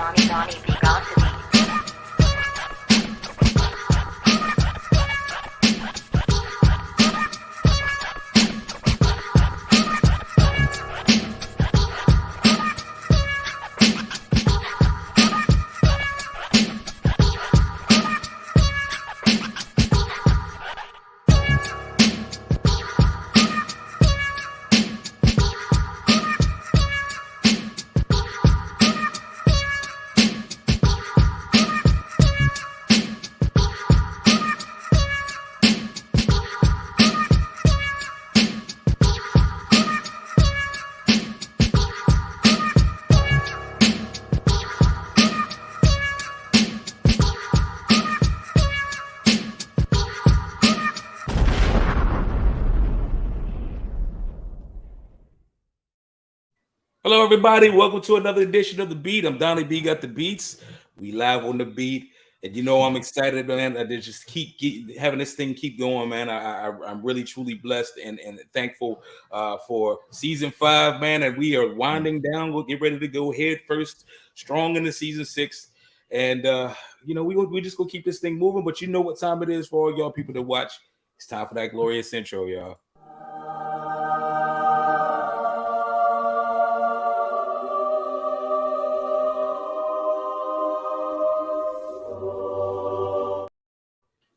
Donnie B. GotDaBeats. Hello, everybody. Welcome to another edition of The Beat. I'm Donnie B. Got the Beats. We live on The Beat. And you know I'm excited, man. I just keep having this thing keep going, man. I'm really, truly blessed and thankful for season 5, man. And we are winding down. We'll get ready to go head first, strong into season 6. And, you know, we just going to keep this thing moving. But you know what time it is for all y'all people to watch. It's time for that glorious intro, y'all.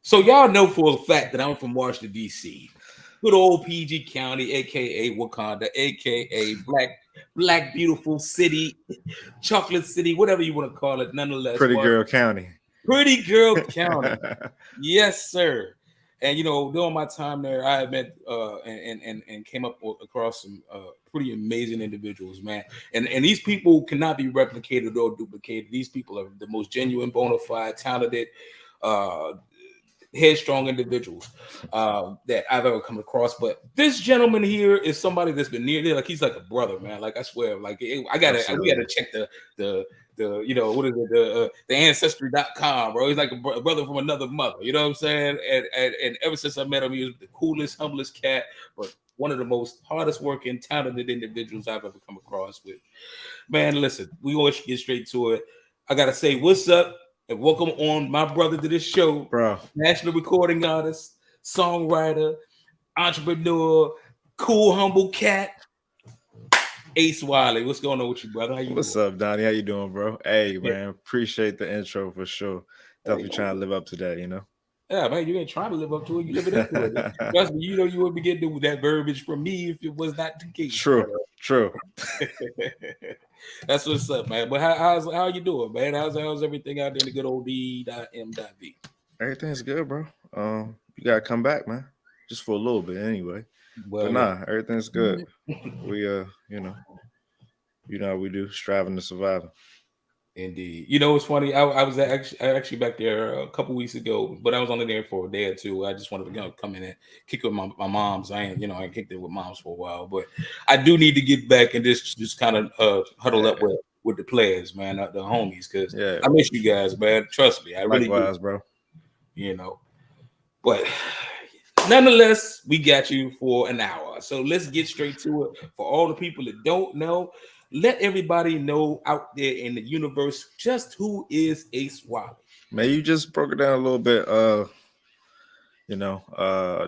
So y'all know for a fact that I'm from Washington, D.C. Good old PG County, a.k.a. Wakanda, a.k.a. Black beautiful city, chocolate city, whatever you want to call it, nonetheless. Pretty Girl County. Pretty Girl County. Yes, sir. And, you know, during my time there, I met and came up across some pretty amazing individuals, man. And these people cannot be replicated or duplicated. These people are the most genuine, bona fide, talented, headstrong individuals that I've ever come across. But this gentleman here is somebody that's been near there. Like, he's like a brother, man. Like, I swear, like we gotta check the you know, what is it, the ancestry.com, bro. He's like a brother from another mother, you know what I'm saying? And ever since I met him, he was the coolest, humblest cat, but one of the most hardest working, talented individuals I've ever come across with. Man, listen, we gonna get straight to it. I gotta say, what's up? And welcome on my brother to this show, bro. National Recording Artist, Songwriter, Entrepreneur, cool, humble cat, Ace Wolley. What's going on with you, brother? How you What's doing? up, Donnie? How you doing, bro? Hey, man, appreciate the intro for sure. Definitely trying to live up to that, you know? Yeah, man, you ain't trying to live up to it. You living into it. Trust me, you know you wouldn't be getting that verbiage from me if it was not the case. True. That's what's up, man. But how you doing, man? How's everything out there in the good old d.m.b? Everything's good, bro. You gotta come back, man. Just for a little bit, anyway. Well, but nah, everything's good. We you know how we do, striving to survive. Indeed. You know, it's funny. I was actually back there a couple weeks ago, but I was only there for a day or two. I just wanted to come in and kick with my mom's. I kicked it with moms for a while, but I do need to get back and just kind of huddle up with the players, man, the homies, because I miss you guys, man. Trust me, I really do, bro. You know, but nonetheless, we got you for an hour, so let's get straight to it. For all the people that don't know, let everybody know out there in the universe just who is Ace Wolley. Man, you just broke it down a little bit.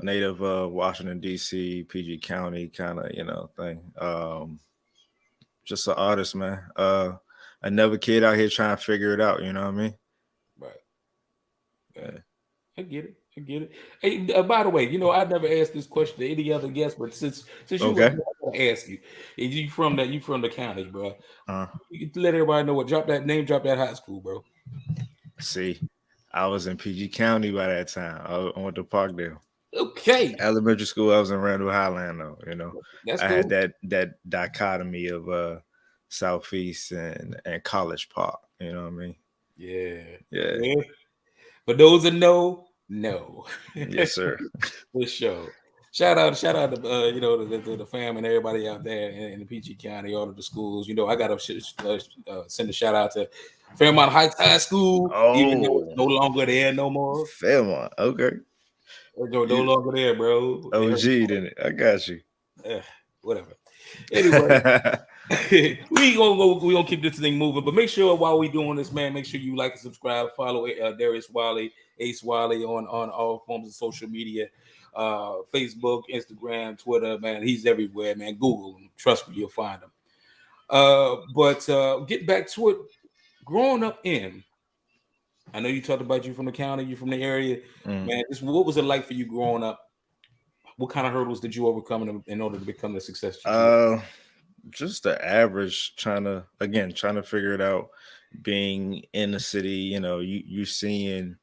Native Washington D.C., PG County kind of thing. Just an artist, man. Another kid out here trying to figure it out. You know what I mean? Right. Yeah. I get it. Hey, by the way, I've never asked this question to any other guest, but since you were here, I'm gonna ask you. You from the county, bro? You can let everybody know what. Drop that high school, bro. See, I was in PG County by that time. I went to Parkdale. Okay. Elementary school, I was in Randall Highland, though. That's I cool. had that dichotomy of Southeast and College Park. You know what I mean? Yeah. For those that know. Yes, sir. For sure. Shout out to the fam and everybody out there in the PG County, all of the schools. I got to send a shout out to Fairmont Heights High School, even though it's no longer there no more. Fairmont, okay. No longer there, bro. OG, didn't it? I got you. Whatever. Anyway, we gonna keep this thing moving, but make sure while we doing this, man, make sure you like and subscribe, follow Darius Wolley, Ace Wolley on all forms of social media, Facebook, Instagram, Twitter, man. He's everywhere, man. Google him, trust me, you'll find him. But get back to it. Growing up I know you talked about you from the county, you from the area, man. Just what was it like for you growing up? What kind of hurdles did you overcome in order to become the success you just the average, trying to figure it out, being in the city. You seeing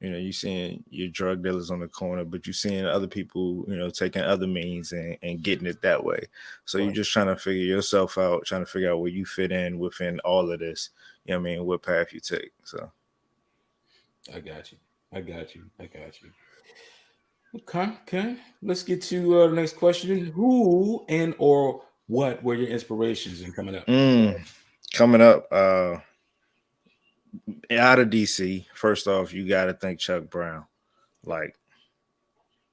you seeing your drug dealers on the corner, but you seeing other people, taking other means and getting it that way. So you're just trying to figure yourself out, trying to figure out where you fit in within all of this. You know what I mean? What path you take. So I got you. Okay. Let's get to the next question. Who and or what were your inspirations in coming up? Coming up, out of DC, first off, you got to thank Chuck Brown. Like,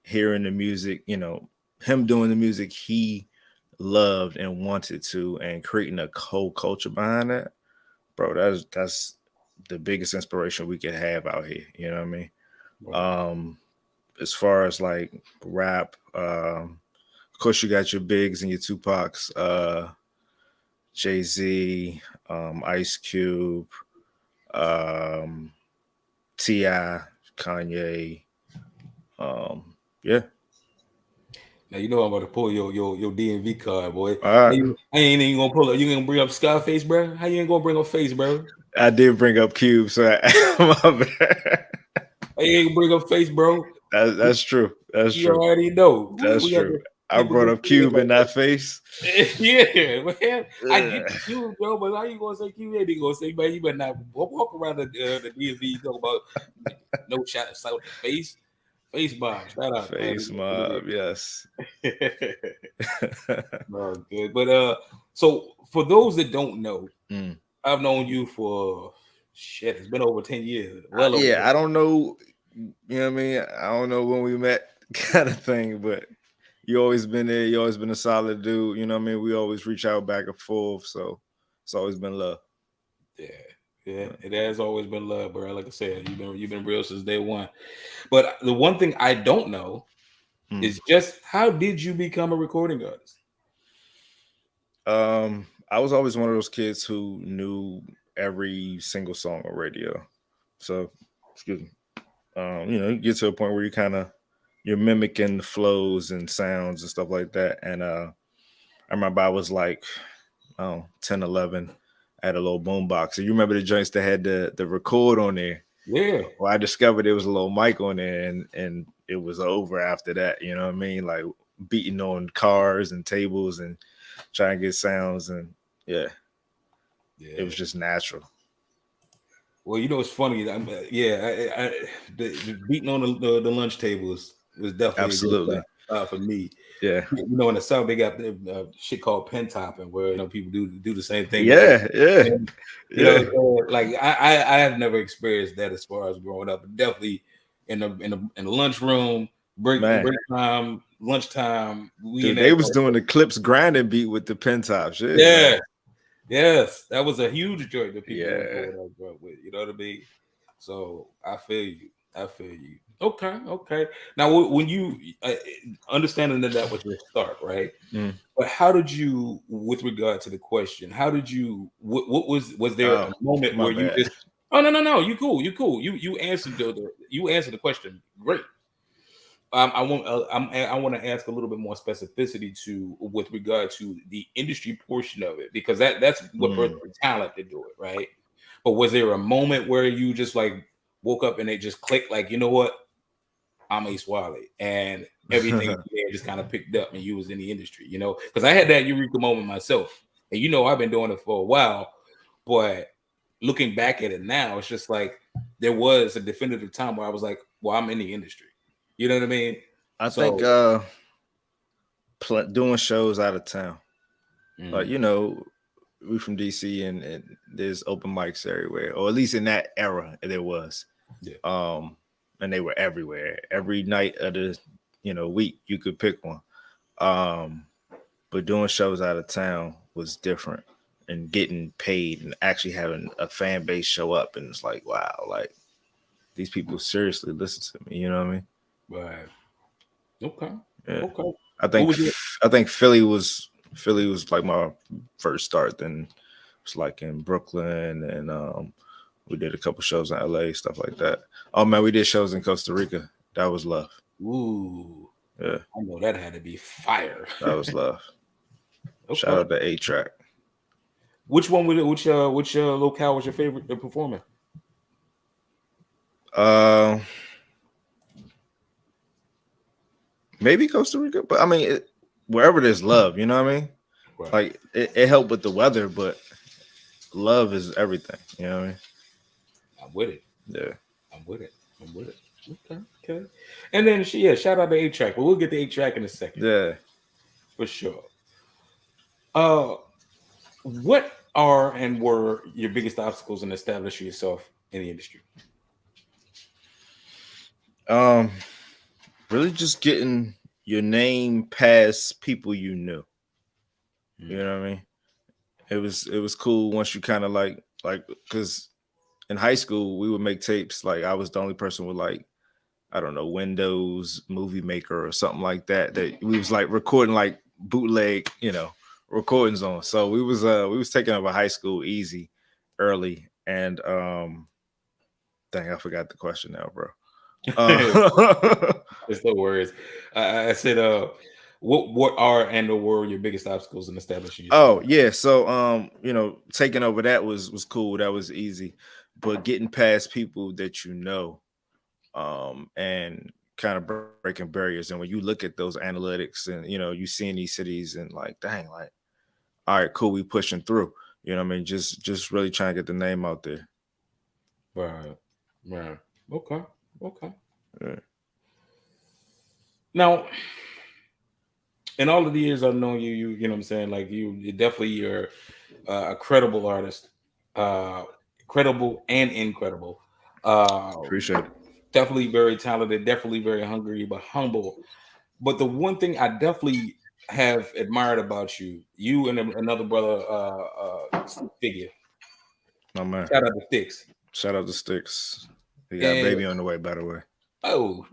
hearing the music, him doing the music he loved and wanted to, and creating a whole culture behind that, bro. That's the biggest inspiration we could have out here. You know what I mean? Right. As far as like rap, of course you got your Bigs and your Tupacs, Jay-Z, Ice Cube, T.I., Kanye. Yeah. Now you know I'm about to pull your DMV card, boy. All right. I ain't even gonna pull up. You gonna bring up Scarface, bro? How you ain't gonna bring up Face, bro? I did bring up Cube, so my bad. I ain't gonna bring up Face, bro. That's true. That's you true. You already know. That's true. I brought up Cube in that face. Yeah, man. I get the Cube, bro, but how you gonna say Cube? They gonna say, man, you better not walk around the DMV talking about no shot of sight face. Face mob, shout out. Face mob, yes. No, good. But so for those that don't know, I've known you for it's been over 10 years. Well, I don't know, you know what I mean? I don't know when we met, kind of thing, but you always been there, you always been a solid dude, you know what I mean? We always reach out back and forth, so it's always been love. Yeah, it has always been love, bro. Like I said, you've been real since day one. But the one thing I don't know is just how did you become a recording artist? I was always one of those kids who knew every single song on radio. So, excuse me. You get to a point where you're mimicking the flows and sounds and stuff like that. And I remember I was like, 10, 11. I had a little boom box. So you remember the joints that had the record on there? Yeah. Well, I discovered there was a little mic on there, and it was over after that. You know what I mean? Like beating on cars and tables and trying to get sounds, and yeah, it was just natural. Well, it's funny. The beating on the lunch table was definitely absolutely for me. Yeah, in the South they got shit called pen topping, where people do the same thing. Yeah. Like I have never experienced that as far as growing up. But definitely in the lunchroom, break time, lunchtime. They was doing the clips grinding beat with the pen tops. Yeah. Yes, that was a huge joint that people were growing up with. You know what I mean? So I feel you. Okay. Now, when you understanding that was your start, right? But how did you, with regard to the question, how did you? What was there a moment where you just? Oh no, you cool. You answered the question. Great. I want to ask a little bit more specificity with regard to the industry portion of it, because that's what birthed the talent to do it, right? But was there a moment where you just like woke up and it just clicked, like, you know what, I'm Ace Wolley, and everything there just kind of picked up and you was in the industry, because I had that eureka moment myself, and I've been doing it for a while, but looking back at it now, it's just like there was a definitive time where I was like, well, I'm in the industry. You know what I mean? I think doing shows out of town. Like, we from DC and there's open mics everywhere, or at least in that era there was. Yeah. And they were everywhere. Every night of the week you could pick one. But but doing shows out of town was different, and getting paid and actually having a fan base show up, and it's like, wow, like these people seriously listen to me. You know what I mean? Right. Okay. Yeah. Okay. I What think was your I think Philly was like my first start. Then it was like in Brooklyn, and we did a couple shows in LA, stuff like that. Oh man, we did shows in Costa Rica. That was love. Ooh, Yeah, I know that had to be fire. that was love. Shout Okay. out to A-Track. Which one was it? Which locale was your favorite performer? Maybe Costa Rica, but I mean, wherever there's love, you know what I mean? Right. Like it helped with the weather, but love is everything. You know what I mean? I'm with it. Yeah. I'm with it. I'm with it. Okay. Okay. And then shout out to A-Track, but we'll get to A-Track in a second. Yeah. For sure. What are and were your biggest obstacles in establishing yourself in the industry? Really just getting your name past people you knew. You know what I mean? It was cool once you kind of like because in high school we would make tapes. Like I was the only person with like, I don't know, Windows Movie Maker or something like that. That we was like recording like bootleg, recordings on. So we was taking over high school easy early. And dang, I forgot the question now, bro. It's no worries. I said, what are and or were your biggest obstacles in establishing yourself? Oh yeah, so taking over that was cool. That was easy, but getting past people that you know, and kind of breaking barriers. And when you look at those analytics, and you see in these cities, and like, dang, like, all right, cool, we pushing through. You know what I mean? Just really trying to get the name out there. Right. Okay. Yeah. Now, in all of the years I've known you, you know what I'm saying? Like you definitely you're a credible artist, credible and incredible. Appreciate it. Definitely very talented, definitely very hungry, but humble. But the one thing I definitely have admired about you and another brother, figure. My man. Shout out to Sticks. Shout out to Sticks. He got a And baby on the way, by the way. oh.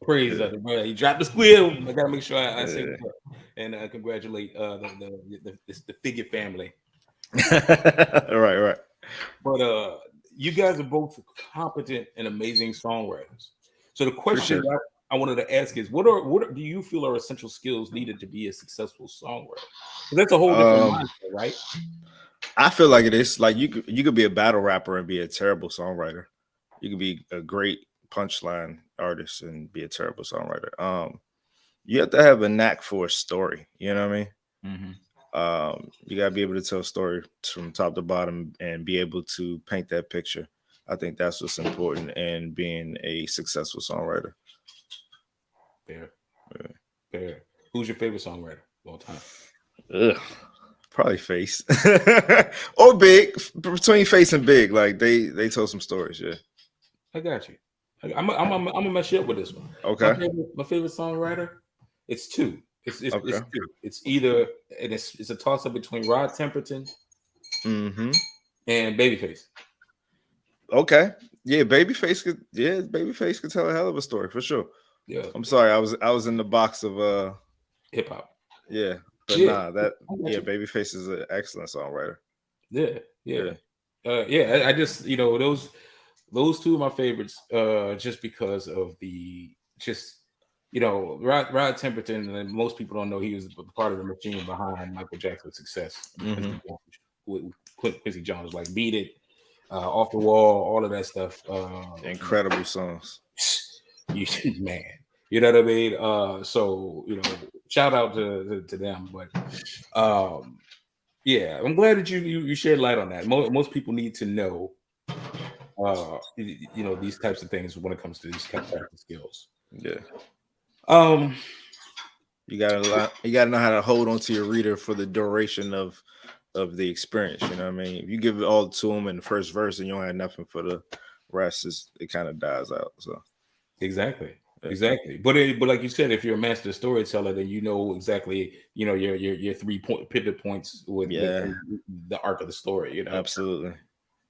Praise up, bro. He dropped the squid. I gotta make sure I say what's up and congratulate the figure family. Right. But you guys are both competent and amazing songwriters. So the question I wanted to ask is, what do you feel are essential skills needed to be a successful songwriter? That's a whole different mindset, right? I feel like it is. Like you could be a battle rapper and be a terrible songwriter. You could be a great punchline artist and be a terrible songwriter. You have to have a knack for a story. You know what I mean? Mm-hmm. You gotta be able to tell a story from top to bottom and be able to paint that picture. I think that's what's important in being a successful songwriter. Fair. Who's your favorite songwriter of all time? Probably Face or Big. Between Face and Big, like they told some stories. Yeah, I got you. I'm gonna mess you up with this one. Okay. My favorite songwriter. It's two. It's two. It's either and it's a toss up between Rod Temperton and Babyface. Okay. Yeah, Babyface could tell a hell of a story for sure. Yeah. I'm sorry, I was in the box of hip hop. Yeah. But Babyface is an excellent songwriter. Yeah. I just those two are my favorites, just because of Rod Temperton, and most people don't know he was part of the machine behind Michael Jackson's success. With Quincy Jones, like Beat It, Off the Wall, all of that stuff. Incredible songs. Man. You know what I mean? So shout out to them. But I'm glad that you shed light on that. Most people need to know these types of things when it comes to these types of skills. Yeah. You gotta know how to hold on to your reader for the duration of the experience. You know what I mean? If you give it all to them in the first verse and you don't have nothing for the rest, it kind of dies out. So exactly. Exactly. But like you said, if you're a master storyteller, then you know exactly, your 3 point pivot points within the arc of the story, Absolutely.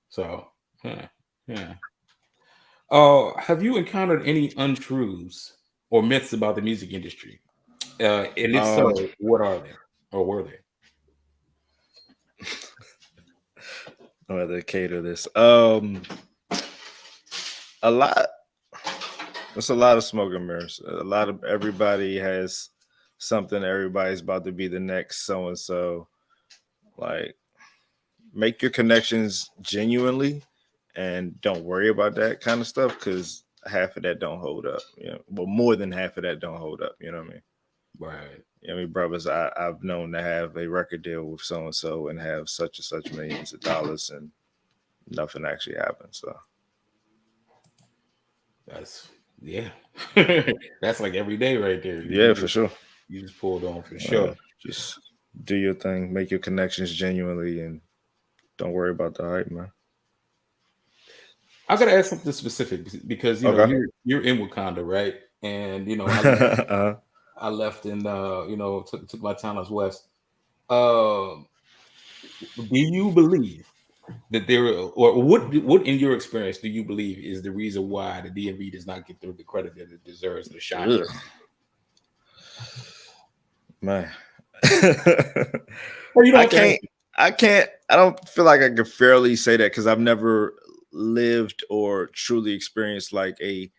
So yeah. Have you encountered any untruths or myths about the music industry? And if so, what are they or were they? I'd rather cater this. A lot. There's a lot of smoke and mirrors. A lot of everybody has something. Everybody's about to be the next so and so. Like, make your connections genuinely, and don't worry about that kind of stuff, because half of that don't hold up. Well, more than half of that don't hold up. You know what I mean? Right. I mean, brothers, I've known to have a record deal with so and so and have such and such millions of dollars, and nothing actually happens. So that's that's like every day right there. Yeah, for sure. You just pulled on for sure. Just do your thing, make your connections genuinely, and don't worry about the hype, man. I gotta ask something specific because you're in Wakanda, right? And I left and took my talents west. Do you believe that there, or what in your experience do you believe is the reason why the DMV does not get the credit that it deserves, the shine? Man, I don't feel like I can fairly say that, because I've never lived or truly experienced like an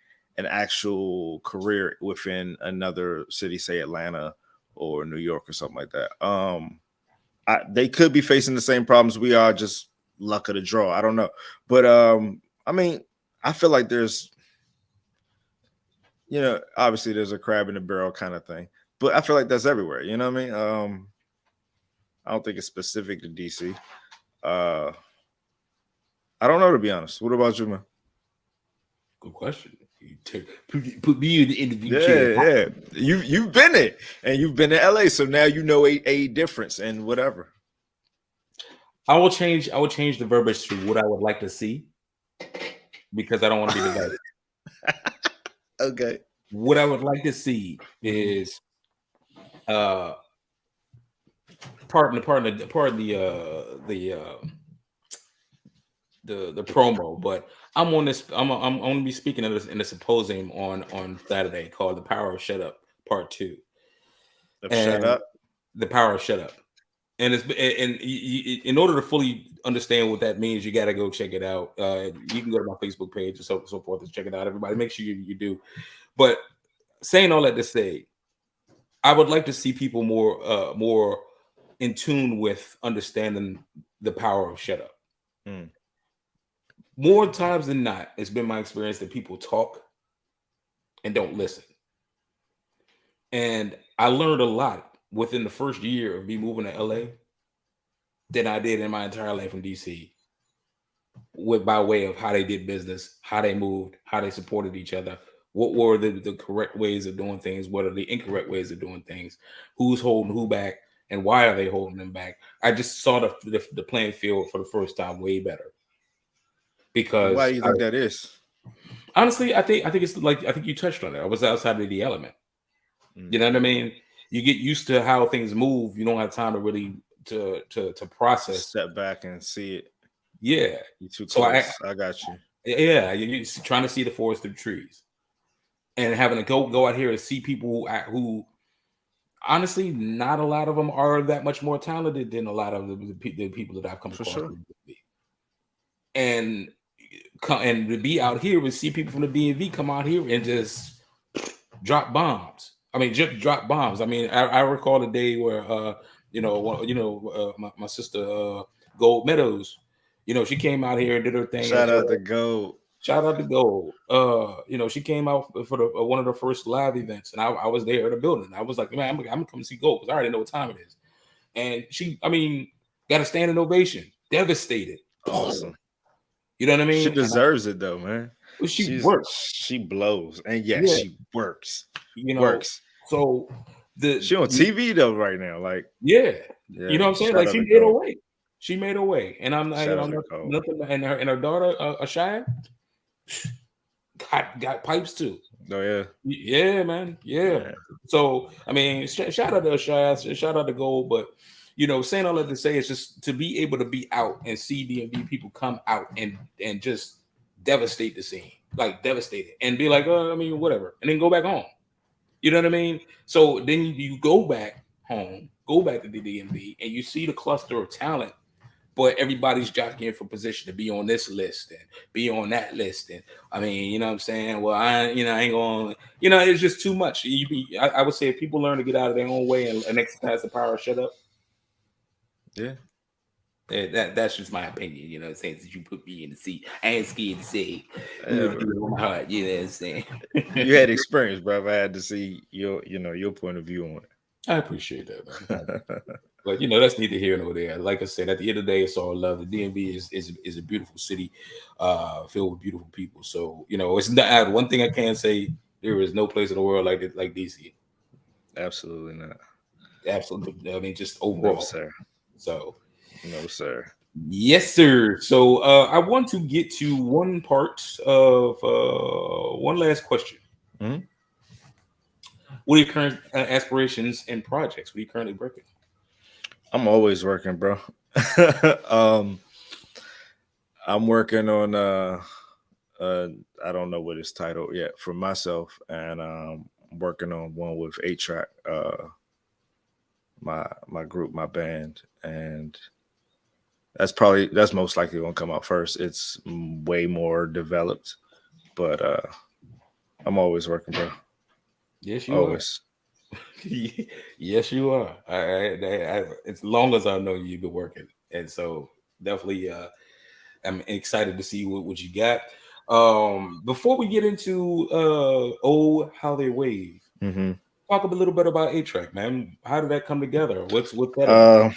actual career within another city, say Atlanta or New York or something like that. They could be facing the same problems we are, just luck of the draw. I don't know. But I mean, I feel like there's, obviously there's a crab in the barrel kind of thing, but I feel like that's everywhere. You know what I mean? I don't think it's specific to DC. I don't know, to be honest. What about you, man? Good question. Put me in the interview. Yeah. You've been it, and you've been to LA, so now you know a difference and whatever. I will change the verbiage to what I would like to see, because I don't want to be divided. Okay. What I would like to see is pardon the promo, but I'm on this. I'm going to be speaking in a symposium on Saturday called "The Power of Shut Up" Part 2. Shut up. The power of shut up. And in order to fully understand what that means, you got to go check it out. You can go to my Facebook page and so forth and check it out. Everybody, make sure you do. But saying all that to say, I would like to see people more in tune with understanding the power of shut up. More times than not, it's been my experience that people talk and don't listen. And I learned a lot within the first year of me moving to LA than I did in my entire life in DC, by way of how they did business, how they moved, how they supported each other, what were the correct ways of doing things, what are the incorrect ways of doing things, who's holding who back, and why are they holding them back. I just saw the playing field for the first time way better. Because why do you think that is? Honestly, I think it's like, I think you touched on it. I was outside of the element. You know what I mean? You get used to how things move. You don't have time to really to process. Step back and see it. Yeah. You're too close. I got you. Yeah, you're trying to see the forest through trees, and having to go out here and see people who honestly, not a lot of them are that much more talented than a lot of the people that I've come across. Sure. And to be out here and see people from the DMV come out here and just drop bombs. I mean, just drop bombs. I mean, I recall the day where my sister Gold Meadows, she came out here and did her thing. Shout out to Gold. Shout out to Gold. She came out for one of the first live events, and I was there in the building. I was like, man, I'm gonna come see Gold, because I already know what time it is. And she, got a standing ovation. Devastated. Awesome. You know what I mean? She deserves it though, man. Well, she works. She blows, and she works. Works. So she on TV though right now, like you know what I'm saying? Like, she made her way. She made her way, and I'm nothing. And her daughter, Ashaya, got pipes too. Oh yeah. Yeah, man. Yeah. So I mean, shout out to Shaz, shout out to Gold, but saying all that to say is just to be able to be out and see DMV people come out and just devastate the scene, like devastate it, and be like, oh, I mean, whatever, and then go back home. You know what I mean? So then you go back home, go back to the DMV, and you see the cluster of talent, but everybody's jockeying for position to be on this list and be on that list. And I mean, you know what I'm saying? Well, I ain't going, it's just too much. I would say if people learn to get out of their own way and exercise the power of shut up. Yeah. That's just my opinion, you know what I'm saying? Since you put me in the seat, I ain't scared to say on my heart, you know what I'm saying? You had experience, bro. I had to see your point of view on it. I appreciate that, man. But that's neither here nor there. Like I said, at the end of the day, it's all love. The DMV is a beautiful city, filled with beautiful people. So it's not one thing I can say. There is no place in the world like DC. Absolutely not. Absolutely. I mean, just overall. No, sir. So. No, sir. Yes, sir. So I want to get to one part of one last question. Mm-hmm. What are your current aspirations and projects? What are you currently working? I'm always working, bro. I'm working on I don't know what it's titled yet for myself, and I'm working on one with 8-Track, my group, my band, and that's most likely gonna come out first. It's way more developed, but I'm always working, bro. Yes, you always. Yes, you are. I, as long as I know you've been working, and so definitely, I'm excited to see what you got. Before we get into how they wave, talk a little bit about 8-Track, man. How did that come together? What's that?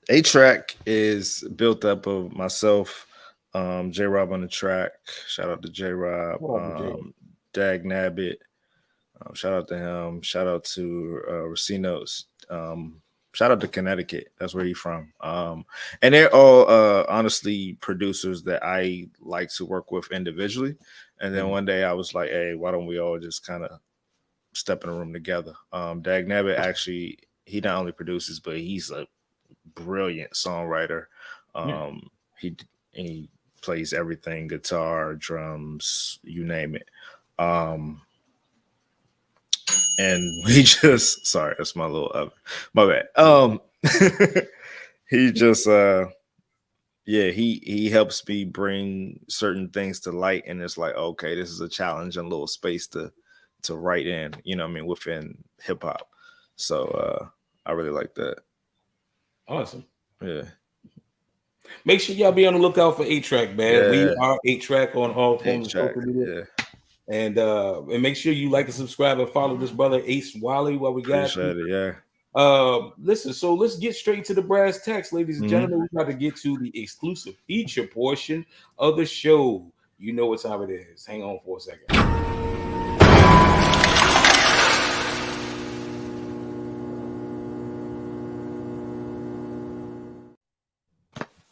8-Track is built up of myself, J Rob on the track. Shout out to J Rob, Dag Nabbit. Shout out to him. Shout out to Racinos. Shout out to Connecticut. That's where he's from. And they're all honestly producers that I like to work with individually. And then one day I was like, hey, why don't we all just kind of step in a room together? Dag Nabbit actually, he not only produces, but he's a brilliant songwriter. He plays everything, guitar, drums, you name it. And we just sorry, that's my little oven. My bad. He just he helps me bring certain things to light, and it's like, okay, this is a challenge and a little space to write in, within hip hop. So I really like that. Awesome. Yeah. Make sure y'all be on the lookout for 8-Track, man. Yeah. We are 8-Track on all forms of social media. Yeah. And make sure you like and subscribe and follow this brother Ace Wolley while we got Appreciate it, yeah. Listen, so let's get straight to the brass tacks, ladies and gentlemen. We're about to get to the exclusive feature portion of the show. You know what time it is. Hang on for a second.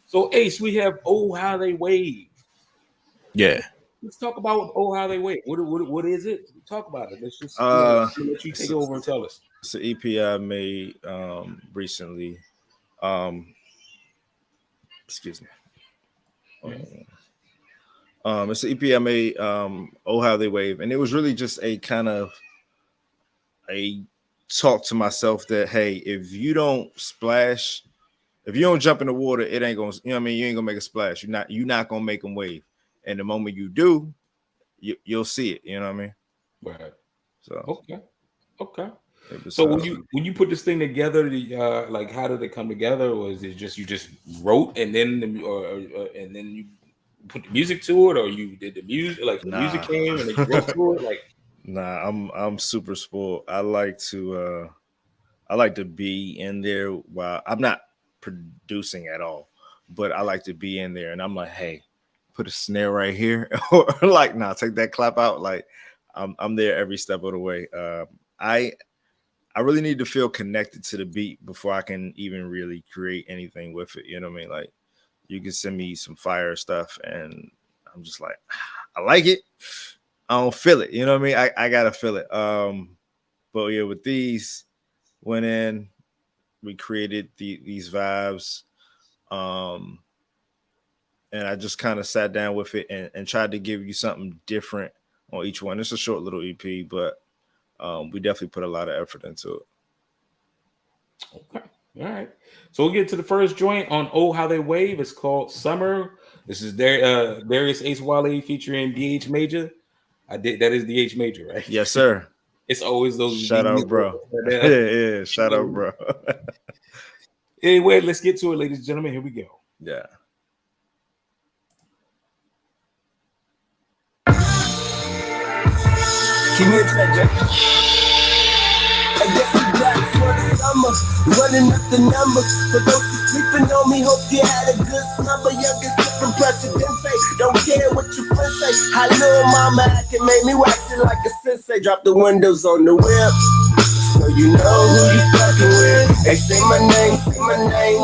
So Ace, we have Oh How They Wave. Yeah. Let's talk about Oh How They Wave. What is it? Talk about it. Let's just let you take over and tell us. It's an EP I made recently. Excuse me. It's an EP I made, Oh How They Wave, and it was really just a kind of a talk to myself that, hey, if you don't splash, if you don't jump in the water, it ain't gonna, you ain't gonna make a splash. You're not gonna make them wave. And the moment you do, you'll see it. You know what I mean? Right. So okay. So when you put this thing together, like how did it come together? Or is it just you just wrote and then and then you put the music to it, or you did the music, like the music came and then you wrote to it? Like, nah, I'm super spoiled. I like to be in there while I'm not producing at all, but I like to be in there, and I'm like, hey, put a snare right here, or like, take that clap out. Like, I'm there every step of the way. I really need to feel connected to the beat before I can even really create anything with it. You know what I mean? Like, you can send me some fire stuff, and I'm just like, I like it. don't feel it. You know what I mean? I gotta feel it. But yeah, with these, went in, we created these vibes. And I just kind of sat down with it and tried to give you something different on each one. It's a short little EP, but we definitely put a lot of effort into it. Okay. All right. So we'll get to the first joint on Oh How They Wave. It's called Summer. This is Darius Ace Wolley featuring DH Major. That is DH Major, right? Yes, sir. It's always those. Shout out, bro. Yeah, shout out, bro. Anyway, let's get to it, ladies and gentlemen. Here we go. Yeah. Give me a check, I guess you got for the summer, running up the numbers. For those who sleeping on me, hope you had a good summer. Youngest different presidente, don't care what your friends say. How little mama acting made me wax it like a sensei. Drop the windows on the whip, so you know who you fucking with. Hey, say my name,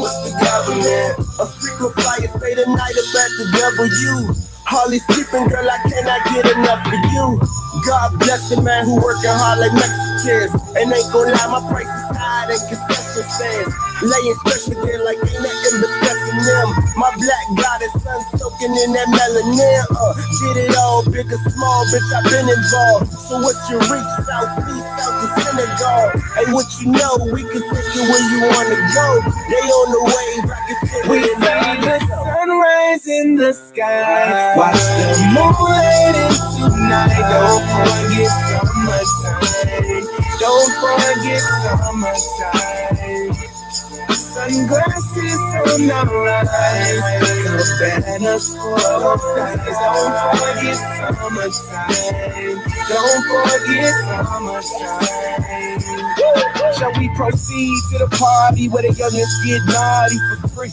what's the government? A frequent flyer, stay the night up at the W. Hardly sleeping, girl, I cannot get enough of you. God bless the man who working hard like Mexicans. And ain't gon' lie, my price is higher than concession stands. Laying stress again like ain't nothing but stressing them. My black goddess, sun soaking in that melanin. Get it all, big or small, bitch, I've been involved. So what's your reach, south, east, south to Senegal? Hey, what you know, we can take you where you wanna go. They on the wave, I can fit we see the sunrise in the sky. Watch the moonlight tonight. Don't forget summertime. Don't forget summertime. Sunglasses on the rise. Cabanas full of stars. Don't forget summertime. Don't forget summertime. Shall we proceed to the party where the youngest get naughty for free?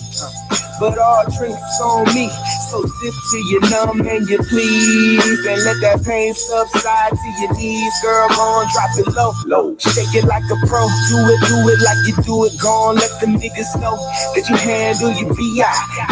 But all drinks on me, so sip till you numb and you please. Then let that pain subside to your knees. Girl, go on, drop it low. Shake it like a pro, do it like you do it. Go on, let them niggas know that you handle your BI.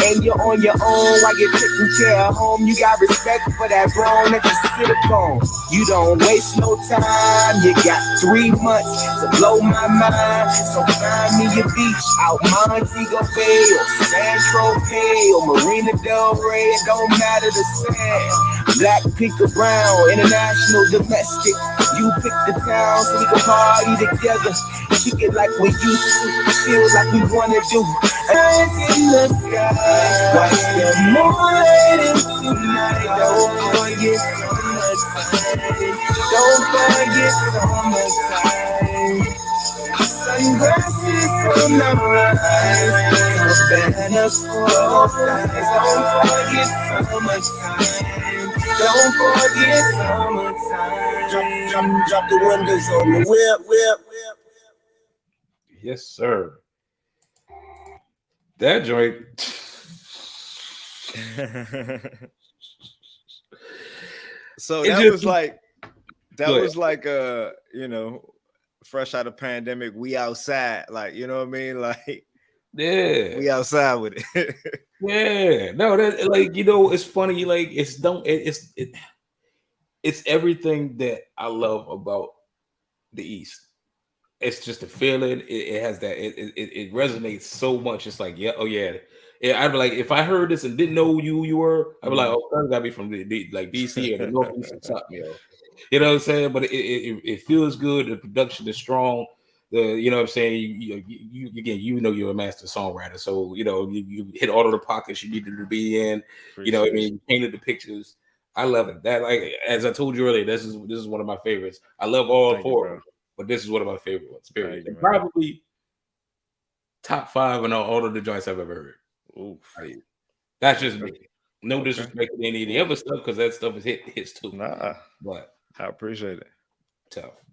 And you're on your own while you're taking care of home. You got respect for that brown that you sit upon. You don't waste no time, you got 3 months to blow my mind. So find me a beach out Montego Bay or San Tropez or Marina Del Rey, it don't matter the sand. Black, pink, or brown, international, domestic. You pick the town so we can party together. Kick it like we used to, feel like we wanna do. Eyes in the sky, watch the moonlight tonight. Don't forget summertime. Don't forget summertime. Sunglasses on the rise. Cabanas full of stars. Don't forget summertime. Don't forget summertime. Drop the windows on the whip. Yes, sir. That joint. So that was like you know, fresh out of pandemic, we outside, like, you know what I mean, like, yeah, we outside with it. Yeah, no, that, like, you know, it's funny, like, it's everything that I love about the East. It's just a feeling. It has that. It resonates so much. It's like, yeah, oh yeah. I'd be like, if I heard this and didn't know who you were, I'd be like, oh, that gotta be from like DC or the Northeast or something, you know. You know what I'm saying? But it feels good. The production is strong. You know what I'm saying? You again, you know, you're a master songwriter, so you know you hit all of the pockets you needed to be in. You know what I mean? You painted the pictures. I love it. That, like, as I told you earlier, this is one of my favorites. I love all four of them, but this is one of my favorite ones. Period. And probably top 5 in all of the joints I've ever heard. Oof. That's just me. No disrespect to any of the other stuff, because that stuff is hits too. Nah, but I appreciate it. Tough.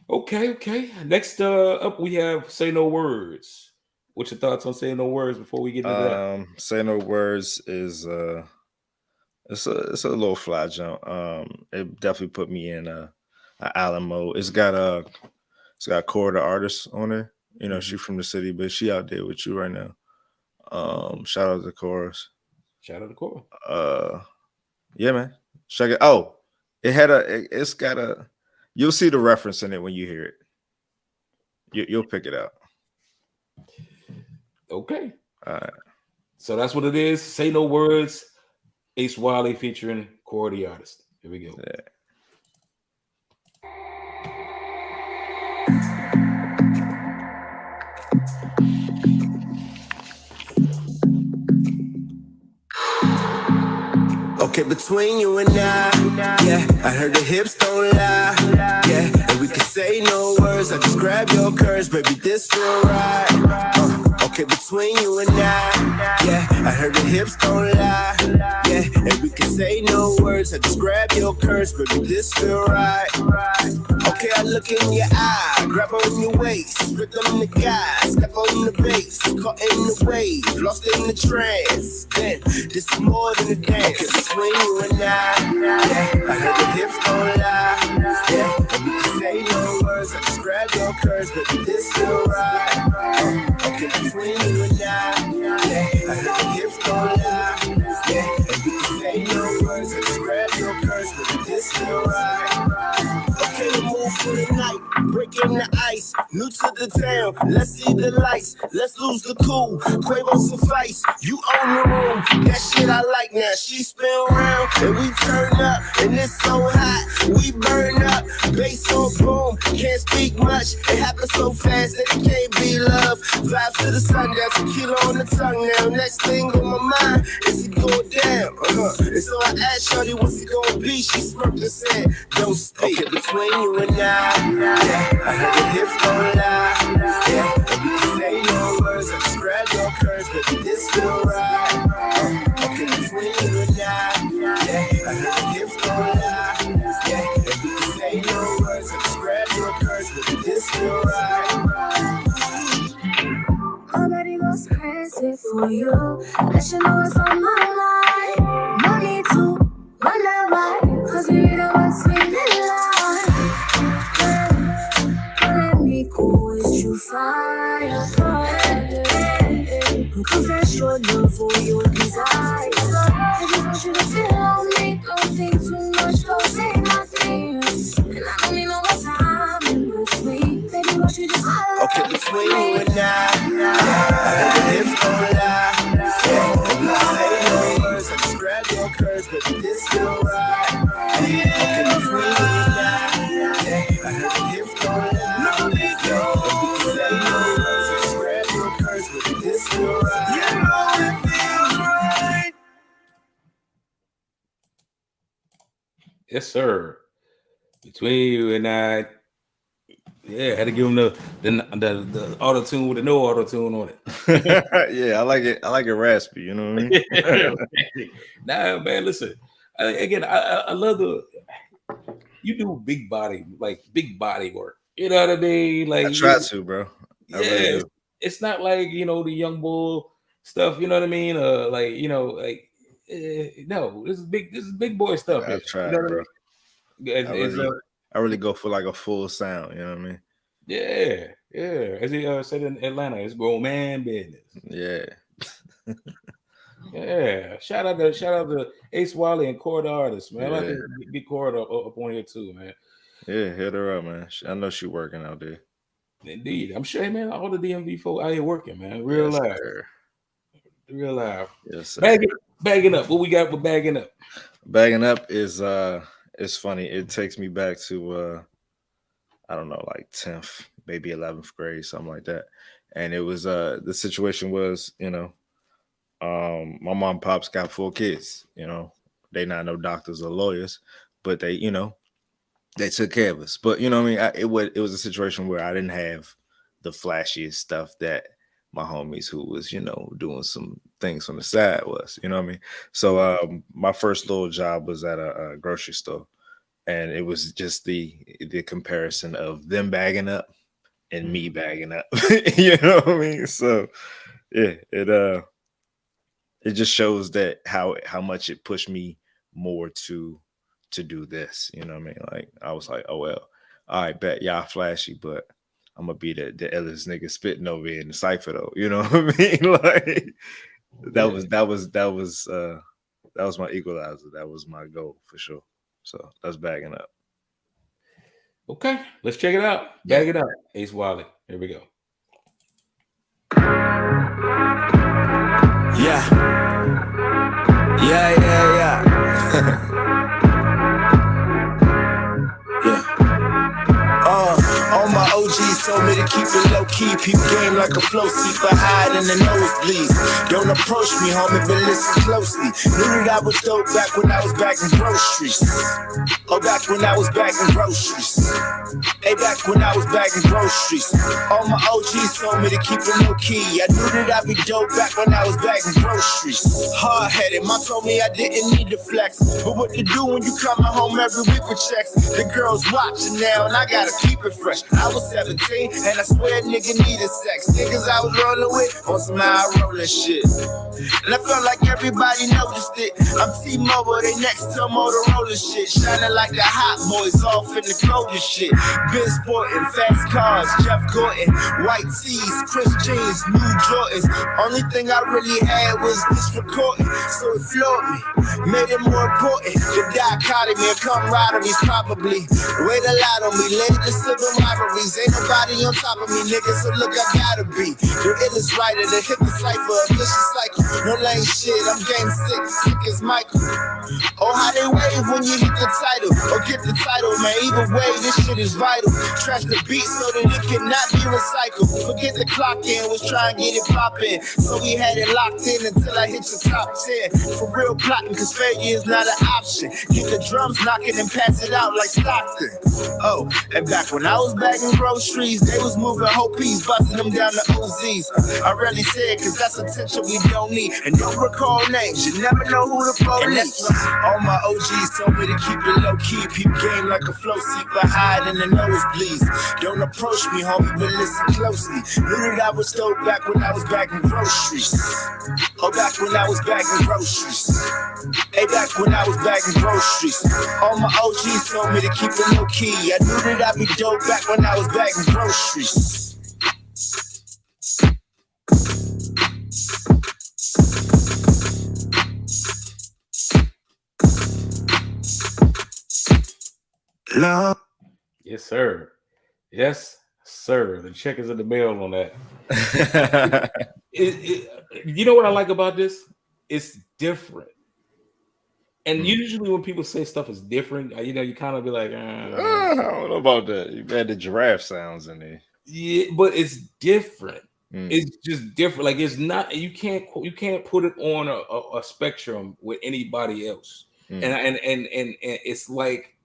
Okay. Next up, we have Say No Words. What's your thoughts on Say No Words before we get into that? Say No Words is it's a little fly jump. It definitely put me in a Allen mode. It's got Corridor Artist on it. You know, she's from the city, but she out there with you right now. Shout out to Chorus. Shout out to Cora. Yeah, man. Check it. Oh, it's got a. You'll see the reference in it when you hear it. You'll pick it out. Okay. All right. So that's what it is. Say No Words. Ace Wolley featuring Corey the Artist. Here we go. Yeah. Okay, between you and I, yeah, I heard the hips don't lie, yeah, and we can say no words. I just grab your curves, baby, this feel right. Okay, between you and I, yeah, I heard the hips don't lie, yeah, and we can say no words. I just grab your curves, baby, this feel right. Okay, I look in your eye, grab on your waist, rhythm the guy, step on the bass, caught in the wave, lost in the trance. Then this is more than a dance. Okay, between you and I, yeah, I heard the hips don't lie, yeah, and we can say no words. I just grab your curves, baby, this feel right. Okay, between you and I, yeah, I heard the hips don't lie, yeah, and we can say no words. I just grab your curves, baby, this feel right. Okay, the move for the night, breaking the ice, new to the town, let's see the lights, let's lose the cool, Quavo suffice, you own the room, that shit I like now, she spin round, and we turn up, and it's so hot, we burn up, bass on boom, can't speak much, it happens so fast that it can't be love, vibes to the sundown, tequila on the tongue now, next thing on my mind, is it go down, and so I asked Shorty, what's it gonna be, she smirked and said, don't speak. Okay, between you and I, yeah, I heard the hips don't lie, yeah, and we can say no words, I just grab your curves, baby, this feel right. Okay, between you and I, yeah, I heard the hips don't lie, yeah, and we can say no words, I just grab your curves, baby, this feel right. Already goes crazy for you. Let you know what's on my mind. No need to wonder why, cause we don't want to swing the line. Let me go with you fire. Confess your love for your desire. I just want you to feel on me. Don't think too much, don't say nothing. And I don't need no more time in between. Baby, what you just Okay, between you and I heard the hips don't lie, yeah, and we can say no words, I just grab your curves, baby, this feel right. Okay, between you and I heard the hips don't lie, yeah, and we can say no words, I just grab your curves, baby, this feel right. You know it feels right. Yes, sir. Between you and I, yeah, had to give him the auto tune with the no auto tune on it. Yeah, I like it. I like it raspy. You know what I mean? Nah, man, listen. I love you do big body work. You know what I mean? Like I try to, bro. I yeah, really do. it's not like the young bull stuff. You know what I mean? No, this is big boy stuff. I try, bro. I really go for like a full sound. You know what I mean? Yeah. As he said in Atlanta, it's grown man business. Yeah. Yeah. Shout out to Ace Wolley and Corey the Artist, man. Yeah. I like to get Corey up on here too, man. Yeah, hit her up, man. I know she working out there. Indeed, I'm sure, man. All the DMV folk out here working, man. Real live. Real live. Yes, sir. Bagging up. What we got for bagging up? Bagging up is it's funny. It takes me back to I don't know, like 10th, maybe 11th grade, something like that. And it was the situation was, my mom and pops got 4 kids, they not no doctors or lawyers, but they, they took care of us. But you know what I mean? It was a situation where I didn't have the flashiest stuff that my homies who was, doing some things on the side was, you know what I mean? So my first little job was at a grocery store. And it was just the comparison of them bagging up and me bagging up. You know what I mean? So yeah, it just shows that how much it pushed me more to do this. You know what I mean? Like I was like, oh well, all right, bet y'all flashy, but I'm gonna be the illest nigga spitting over here in the cipher though. You know what I mean? Like that was my equalizer. That was my goal for sure. So that's bagging up. Okay, let's check it out. Bag it up, Ace Wolley. Here we go. Yeah. Yeah. All my OGs told me to keep it low key. Peep game like a flow seat, but hide in the nosebleeds. Don't approach me, homie, but listen closely. Knew that I was dope back when I was bagging groceries. Oh, back when I was bagging groceries. Hey, back when I was bagging groceries. All my OGs told me to keep it low key. I knew that I'd be dope back when I was bagging groceries. Hard-headed, mom told me I didn't need to flex. But what to do when you coming home every week with checks? The girls watching now, and I gotta keep it fresh. I was 17, and I swear a nigga needed sex. Niggas I was rolling with on some high rolling shit. And I felt like everybody noticed it. I'm T-Mobile, they next to Motorola shit. Shining like the hot boys off in the clothing shit. Been sporting, fast cars, Jeff Gordon, white tees, Chris jeans, new Jordans. Only thing I really had was this recording, so it floored me, made it more important. The dichotomy of camaraderies probably weighed a lot on me. Later the civil rivalries, ain't nobody on top of me, nigga, so look, I gotta be the illest writer to hit the cipher, a vicious cycle. No lame shit, I'm game 6, sick as Michael. Oh, how they wave when you hit the title, or get the title, man. Either way, this shit is vital. Trash the beat so that it cannot be recycled. Forget the clock in, was trying to get it poppin'. So we had it locked in until I hit the top 10. For real plotting, cause failure is not an option. Get the drums knocking and pass it out like Stockton. Oh, and back when I was bagging groceries, they was moving whole peas, busting them down to OZs. I rarely said, cause that's attention we don't need. And don't recall names, you never know who the police. All my OGs told me to keep it low key. Peep game like a flow seat, but hide in the nosebleeds. Don't approach me, homie, but listen closely. Knew that I was dope back when I was bagging groceries. Oh, back when I was bagging groceries. Hey, back when I was bagging groceries. All my OGs told me to keep it low key. I knew that I'd be dope back when I was bagging groceries. Love. Yes, sir. Yes, sir. The check is in the mail on that. You know what I like about this? It's different. And usually when people say stuff is different, you know, you kind of be like, I don't know about that. You had the giraffe sounds in there. Yeah, but it's different. It's just different. Like it's not. You can't put it on a spectrum with anybody else. And it's like,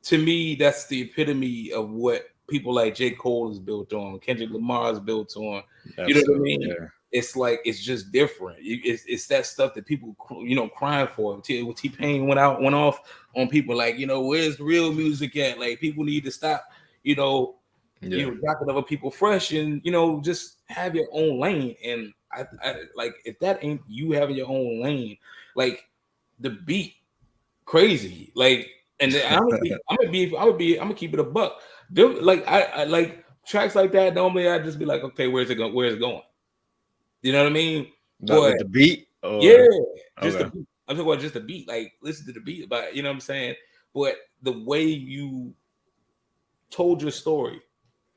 to me, that's the epitome of what people like J. Cole is built on, Kendrick Lamar is built on. You know what I mean? Yeah. It's like, it's just different. It's that stuff that people, you know, crying for. T-Pain went off on people like, you know, where's the real music at? Like, people need to stop, you know, dropping other people fresh, and, you know, just have your own lane. And I like, if that ain't you having your own lane, like the beat, crazy, like. And I'm gonna keep it a buck. Like I like tracks like that. Normally I'd just be like, okay, where's it going? Where's it going? You know what I mean? Not with the beat? Or... Yeah, just the beat. I'm talking about just the beat. Like, listen to the beat about it, you know what I'm saying? But the way you told your story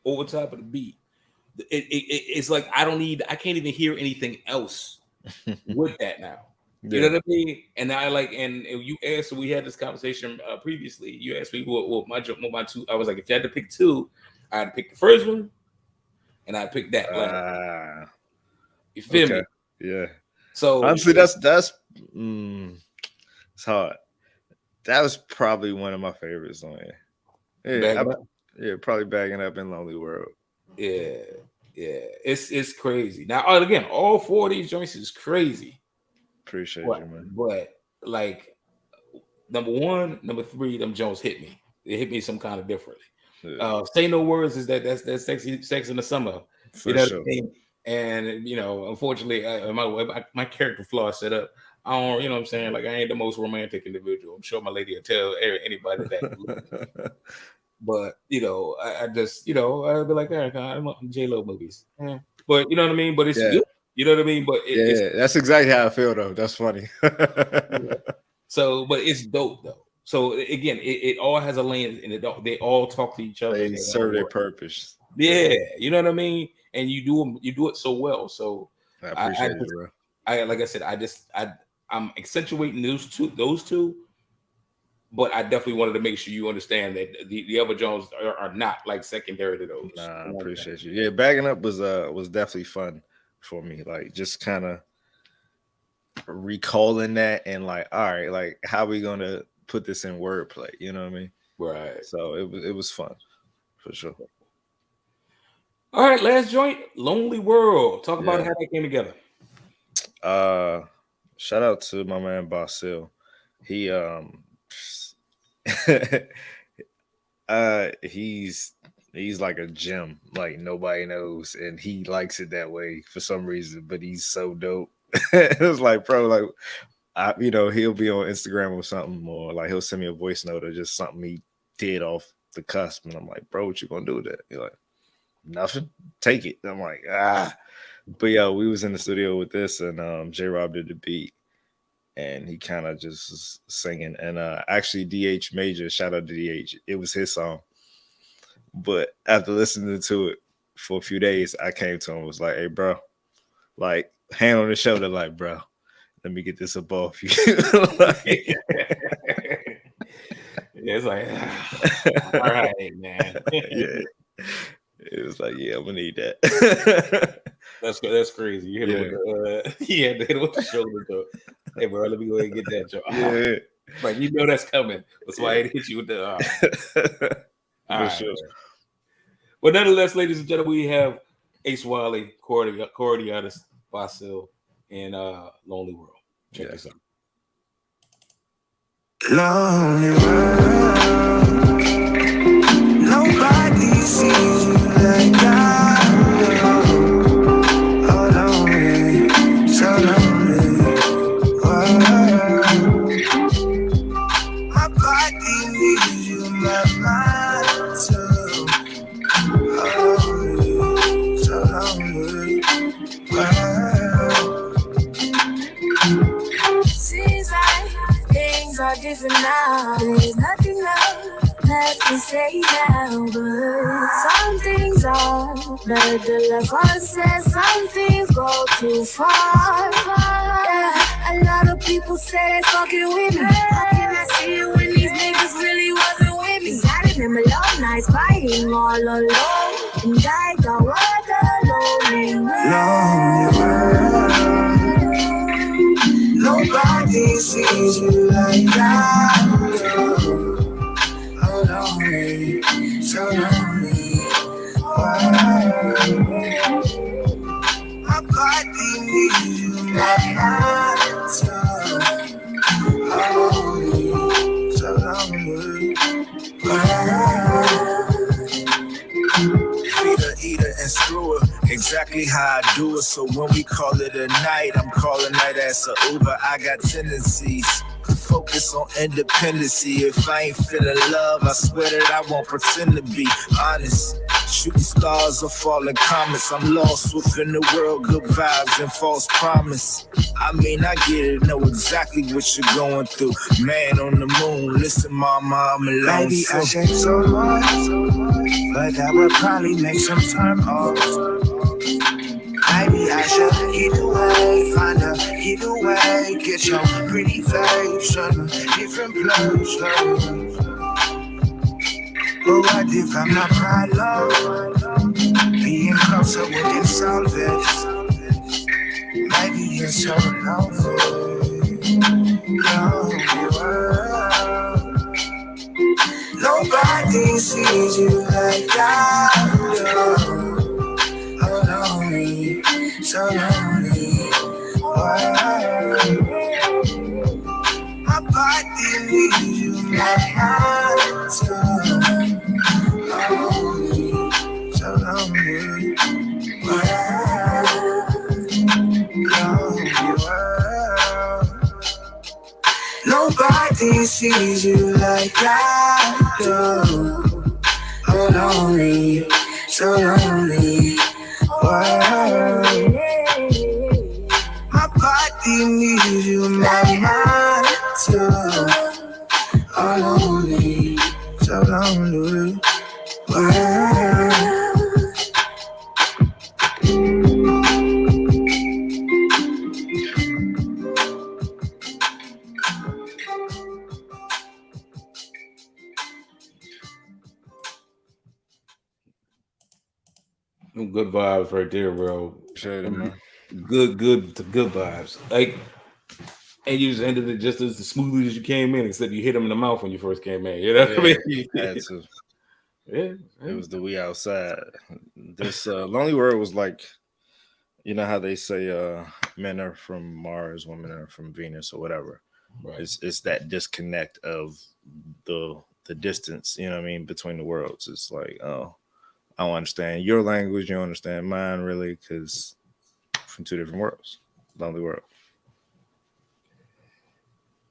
over top of the beat, it's like I can't even hear anything else with that now. You know what I mean? And I like, and you asked, we had this conversation previously. You asked me what my two. I was like, if you had to pick two, I had to pick the first one, and I picked that. You feel me? Yeah. So honestly, that's it's hard. That was probably one of my favorites on here. Yeah, probably Bagging Up in Lonely World. Yeah, it's crazy. Now again, all four of these joints is crazy. Appreciate you, man. But like number 1, number 3, them Jones hit me. It hit me some kind of differently. Yeah. Say No Words is that's sexy, Sex in the Summer. For sure. What I mean? And you know, unfortunately, my character flaw set up. I don't, you know what I'm saying? Like, I ain't the most romantic individual. I'm sure my lady will tell anybody that. But you know, I just, you know, I'll be like, I'm on J-Lo movies. Yeah. But you know what I mean? But it's good. You know what I mean? But that's exactly how I feel, though. That's funny. So, but it's dope though. So again, it all has a lane, and they all talk to each other. They serve their purpose. Yeah, you know what I mean. And you do it so well. So I appreciate it, bro. Like I said, I'm accentuating those two. But I definitely wanted to make sure you understand that the other Jones are not like secondary to those. Nah, I appreciate you. Yeah, bagging up was definitely fun for me. Like just kind of recalling that and like, all right, like how we gonna put this in wordplay? You know what I mean? Right. So it was fun for sure. All right, last joint, Lonely World. Talk about how that came together. Shout out to my man Basil. He he's like a gem, like nobody knows, and he likes it that way for some reason, but he's so dope. It was like, bro, like he'll be on Instagram or something, or like he'll send me a voice note or just something he did off the cusp, and I'm like, bro, what you gonna do with that? You're like, nothing, take it. I'm like, but yeah, we was in the studio with this, and J-Rob did the beat. And he kind of just was singing. And actually, DH Major, shout out to DH, it was his song. But after listening to it for a few days, I came to him and was like, hey, bro, like, hand on the shoulder, like, bro, let me get this above you. Yeah, it's like, all right, man. Yeah. It was like, yeah, I'm going to need that. That's crazy. You hit him with hit him with the shoulder though. Hey, bro, let me go ahead and get that joke. Yeah. Like, you know that's coming. That's why I hit you with the For sure. But nonetheless, ladies and gentlemen, we have Ace Wolley, recording artist, Basil, and Lonely World. Check this out. Lonely world, nobody sees you like I do. Oh, lonely, so lonely. My body needs you, my mind too. Oh, lonely, so lonely. Seems like things are different now. There's nothing left to say now, but some things are better left unsaid. Some things go too far. Yeah, a lot of people say they fucking with me. How can I see it when these niggas really wasn't with me? I remember long nights crying all alone, and I got what the lonely Lonely world. Nobody sees you like I do. Oh, lonely, so lonely. My body needs you, my heart too. Oh, lonely, so lonely. Feeder, eater, and screwer, exactly how I do it. So when we call it a night, I'm calling that as a Uber. I got tendencies to focus on independency. If I ain't feeling love, I swear that I won't pretend to be honest. Shooting stars or falling comets, I'm lost within the world, good vibes and false promise. I mean, I get it, know exactly what you're going through. Man on the moon, listen, mama, I'm alone. Maybe I shake so much, but that would probably make some turn off. Maybe I should get away, find a getaway, get your pretty face on a different place. But what if I'm not problem? Being closer wouldn't solve it. Maybe you're so lonely, lonely world. Nobody sees you like I do. Oh, lonely, so lonely world. My body needs you, my heart too. Lonely, so lonely world. Nobody sees you like I do. Oh, lonely, so lonely world. My body needs you, my mind too. some good vibes right there, bro. Appreciate it, man. Good vibes. Like, and you just ended it just as smoothly as you came in, except you hit him in the mouth when you first came in. You know what I mean? Had to. Yeah. It was the we outside. This Lonely World was like, you know how they say men are from Mars, women are from Venus, or whatever. Right. It's that disconnect of the distance, you know what I mean, between the worlds. It's like, oh, I don't understand your language, you don't understand mine, really, because from two different worlds. Lonely World.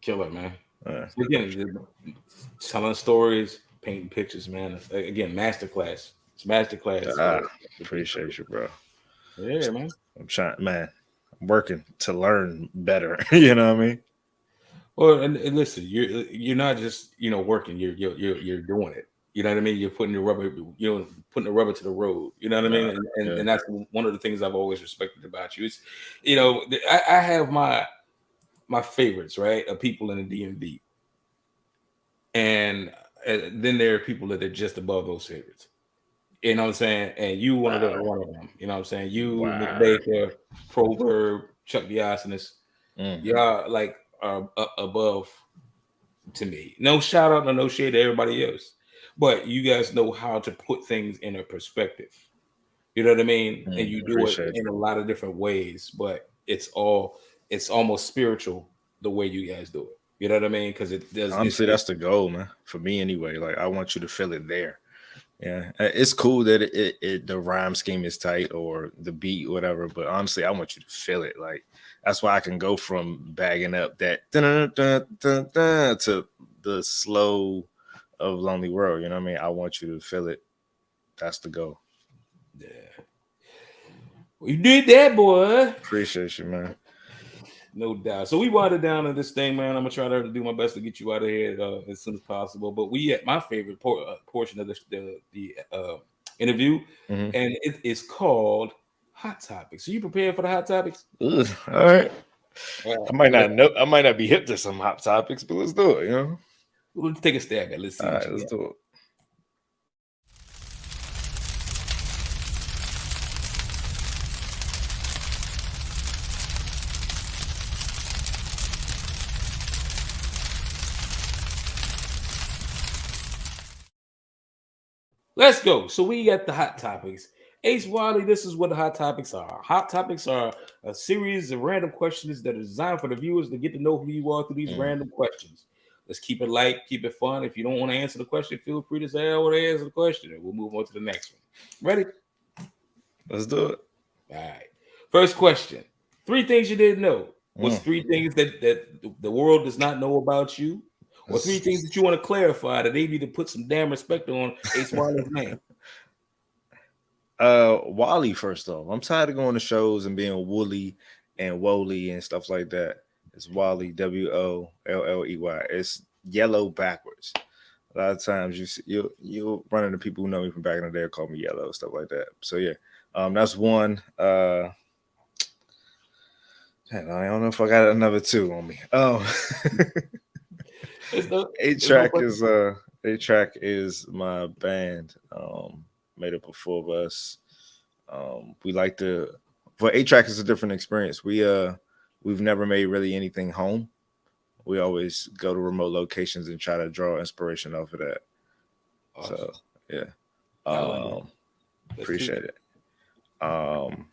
Killer, man. So again, telling stories, painting pictures, man. Again, masterclass. It's masterclass. Appreciate you, bro. Yeah, man. I'm trying, man. I'm working to learn better. You know what I mean? Well, and listen, you're not just working. You're doing it. You know what I mean? You're putting the rubber. Putting the rubber to the road. You know what I mean? And that's one of the things I've always respected about you. It's I have my favorites, right, of people in the DMV, and then there are people that are just above those favorites. You know what I'm saying? And you one of them. You know what I'm saying? You, Nick Baker, Proverb, Chuck Diasonis, y'all like are above to me. No shout out, no shade to everybody else, but you guys know how to put things in a perspective. You know what I mean? And you do it in a lot of different ways, but it's almost spiritual the way you guys do it. You know what I mean? Because it does. Honestly, that's the goal, man. For me, anyway. Like, I want you to feel it there. Yeah, it's cool that it the rhyme scheme is tight or the beat, whatever. But honestly, I want you to feel it. Like, that's why I can go from bagging up that to the slow of Lonely World. You know what I mean? I want you to feel it. That's the goal. Yeah, well, you did that, boy. Appreciate you, man. No doubt. So we wind it down in this thing, man. I'm gonna try to do my best to get you out of here as soon as possible. But we at my favorite portion of the interview, and it is called Hot Topics. So you prepared for the Hot Topics? All right. I might not be hip to some Hot Topics, but let's do it. You know, let's take a stab at it. Let's see. All right, let's do it. Let's go. So we got the Hot Topics. Ace Wolley, this is what the Hot Topics are. Hot Topics are a series of random questions that are designed for the viewers to get to know who you are through these random questions. Let's keep it light, keep it fun. If you don't want to answer the question, feel free to say, I want to answer the question, and we'll move on to the next one. Ready? Let's do it. All right. First question. 3 things you didn't know. What's 3 things that the world does not know about you? Or 3 things that you want to clarify that they need to put some damn respect on Ace Wolley's name? Wolley, first off. I'm tired of going to shows and being woolly and wooley and stuff like that. It's Wolley, WOLLEY. It's yellow backwards. A lot of times you'll run into people who know me from back in the day call me yellow, stuff like that. So yeah, that's one. I don't know if I got another 2 on me. A-Track is my band, made up of 4 of us. We like to, for A-Track is a different experience. We've never made really anything home. We always go to remote locations and try to draw inspiration off of that. Awesome. So yeah, appreciate it. I'm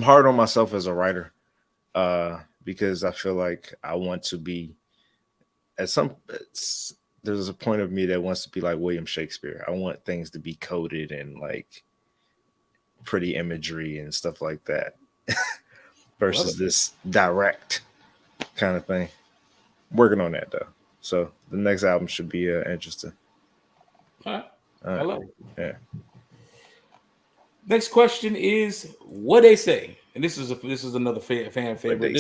hard on myself as a writer. Because I feel like I want to be there's a point of me that wants to be like William Shakespeare. I want things to be coded and like pretty imagery and stuff like that versus this direct kind of thing. Working on that though. So the next album should be interesting. All right. I love it. Yeah. Next question is what they say. And this is another fan favorite.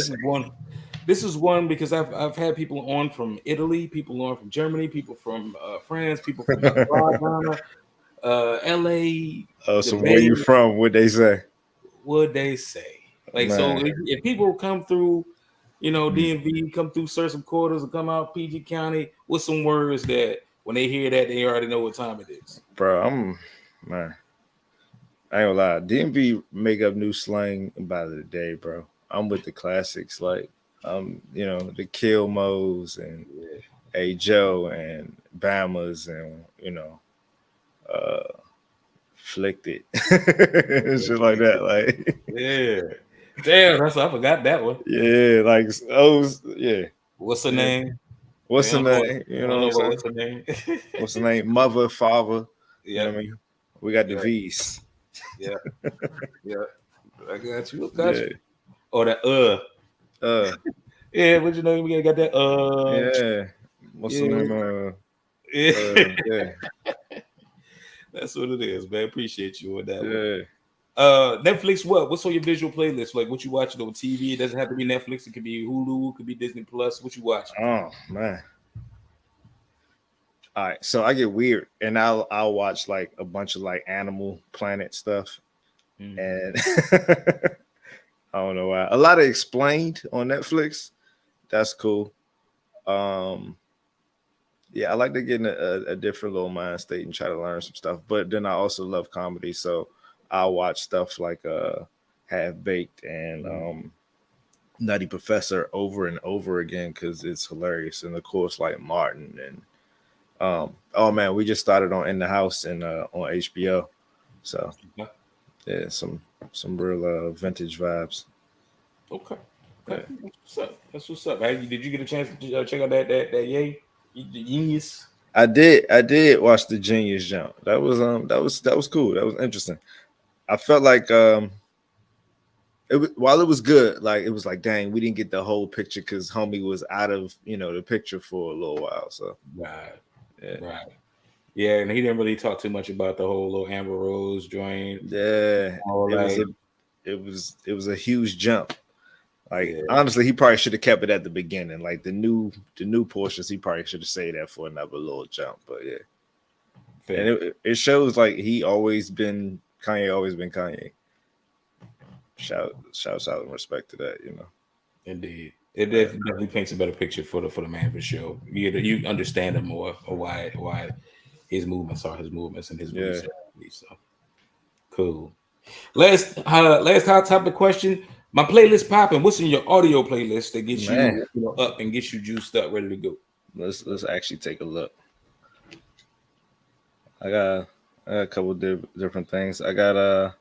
This is one because I've had people on from Italy, people on from Germany, people from France, people from Ghana, LA. Oh, so where you from? What they say? What they say? Like, man. So if people come through, DMV, come through Certain Quarters, or come out PG County with some words that when they hear that, they already know what time it is. Bro, man. I ain't gonna lie. DMV make up new slang by the day, bro. I'm with the classics, like the Kill Mo's and A Joe and Bamas and Flicked It. Shit like that. Like yeah. Damn, I forgot that one. Yeah, like yeah. What's her name? What's the name? You know what I'm saying? What's her name? What's the name? Mother, father. Yeah. You know what I mean? We got the V's. Yeah. Yeah. I got you. You. Or the yeah, what you know? We got that yeah. What's the name? Yeah. That's what it is, man. Appreciate you on that one. Netflix, what's on your visual playlist? Like what you watching on TV? It doesn't have to be Netflix, it could be Hulu, it could be Disney Plus. What you watching? Oh man. All right, so I get weird and I'll watch like a bunch of like Animal Planet stuff. And I don't know why. A lot of Explained on Netflix. That's cool. Yeah, I like to get in a different little mind state and try to learn some stuff. But then I also love comedy, so I'll watch stuff like Half Baked and Nutty Professor over and over again because it's hilarious. And of course, like Martin and oh man, we just started on In the House and on HBO. So yeah, some real vintage vibes. Okay. That's what's up. Did you get a chance to check out that Yay? The Genius? I did watch the Genius jump. That was cool. That was interesting. I felt like while it was good, like it was like, dang, we didn't get the whole picture because homie was out of the picture for a little while. So right. Yeah, and he didn't really talk too much about the whole little Amber Rose joint. Yeah, it was a huge jump. Like honestly, he probably should have kept it at the beginning. Like the new portions, he probably should have saved that for another little jump. But yeah, and it shows like Kanye always been Kanye. Shouts out and respect to that, Indeed, it definitely paints a better picture for the man for sure. You understand him more, or why his movements are his movements and his beliefs. So cool. Last hot topic question. My playlist popping. What's in your audio playlist that gets you up and gets you juiced up, ready to go? Let's actually take a look. I got a couple different things. I got a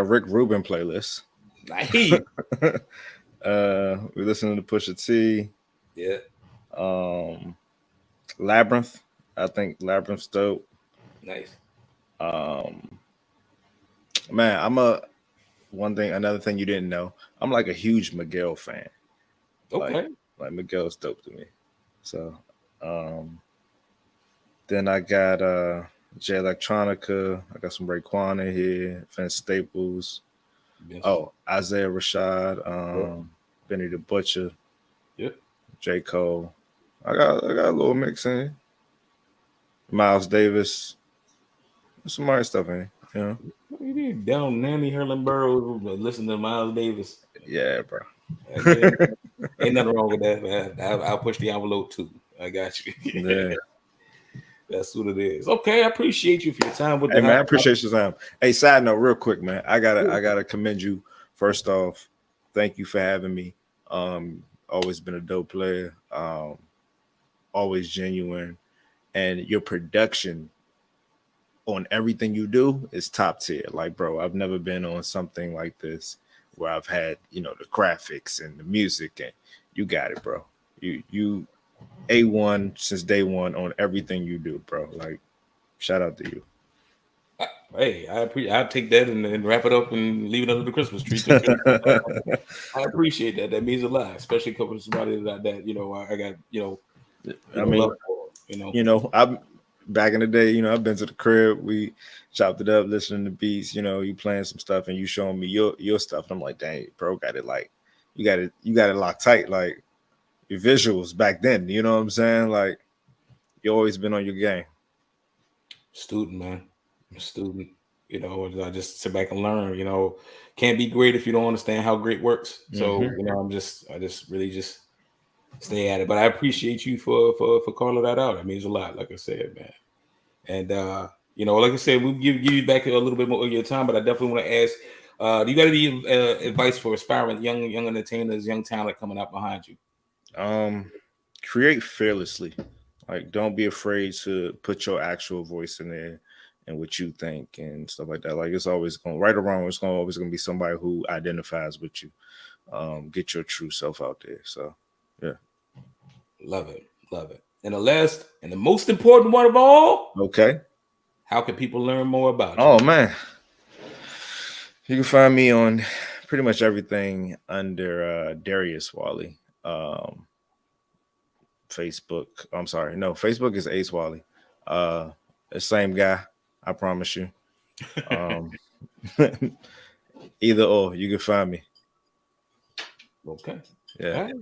Rick Rubin playlist. Nice. We're listening to Pusha T. Yeah. Labyrinth. I think Labyrinth's dope. Nice. Man, another thing you didn't know. I'm like a huge Miguel fan. Okay. Like Miguel's dope to me. So then I got J Electronica. I got some Raekwon in here, Vince Staples. Yes. Oh, Isaiah Rashad, Benny the Butcher. Yep. J. Cole. I got a little mix in here. Miles Davis. There's some other stuff in here, You did down Nanny Burrows, listen to Miles Davis. Yeah, bro. Ain't nothing wrong with that, man. I'll push the envelope too. I got you. Yeah. That's what it is. Okay, I appreciate you for your time with man, I appreciate your time. Hey, side note, real quick, man. I gotta commend you. First off, thank you for having me. Always been a dope player. Always genuine. And your production on everything you do is top tier. Like, bro, I've never been on something like this where I've had, the graphics and the music, and you got it, bro. You A1 since day one on everything you do, bro. Like, shout out to you. Hey, I'll take that and wrap it up and leave it under the Christmas tree. I appreciate that. That means a lot, especially coming to somebody that I got, I'm back in the day, I've been to the crib, we chopped it up, listening to beats, you playing some stuff and you showing me your stuff. And I'm like, dang, bro, got it like you got it locked tight, like your visuals back then, you know what I'm saying? Like you always been on your game. Student, man. I'm a student. I just sit back and learn, can't be great if you don't understand how great works. So, I just really stay at it. But I appreciate you for calling that out. It means a lot, like I said, man. And you know, like I said, we'll give you back a little bit more of your time, but I definitely want to ask, do you got any advice for aspiring young entertainers, young talent coming up behind you? Create fearlessly. Like, don't be afraid to put your actual voice in there and what you think and stuff like that. Like, it's always going, right or wrong, it's always going to be somebody who identifies with you. Get your true self out there. So, yeah. Love it. And the last and the most important one of all. Okay. How can people learn more about you? Oh, man. You can find me on pretty much everything under Ace Wolley. Facebook. I'm sorry. No, Facebook is Ace Wolley. The same guy, I promise you. Either or, you can find me. Okay. Yeah. Right.